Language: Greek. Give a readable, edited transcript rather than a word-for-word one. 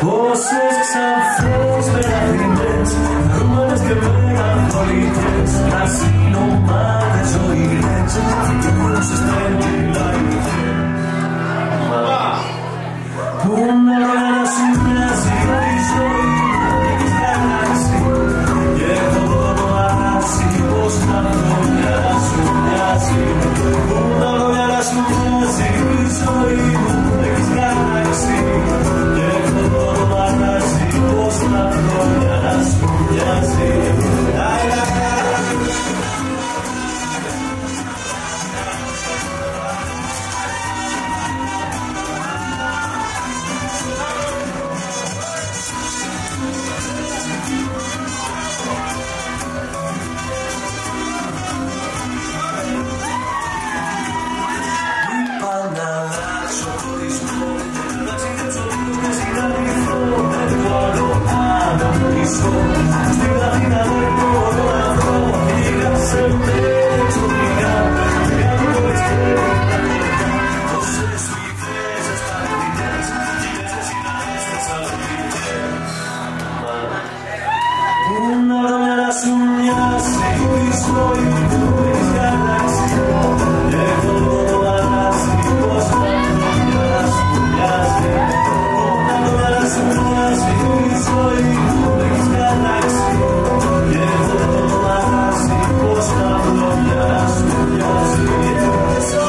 Πόσες ξανθές περαθήνες, χαρούμενες και μελαγχολικές, ασυνομάδες ζωηρές και πόσες τρελιλαϊκές. Πού να σου μοιάζει η ζωή μου, έχεις γαλάξει και έχω το αράσει πως τα χρόνια σου μοιάζει. Πού να σου μοιάζει η ζωή μου, έχεις γαλάξει και έχω το αράσει πως τα χρόνια σου μοιάζει. Στην Αθήνα δεν μπορώ να βρω, πήγα σε μέτρο γιγάντα, γιγάντες και τόσες φοιτές ασταθμινές, γυναίκες συνάδες Θεσσαλονίκες. Πού να βρω μια να σου μοιάζει η ζωή μου, έχεις γαλάξει και έχω το αλλάξει πως τα χρόνια σου μοιάζει. Πού να βρω μια να σου μοιάζει η ζωή μου, και έχω το αλλάξει πως τα χρόνια σου μοιάζει.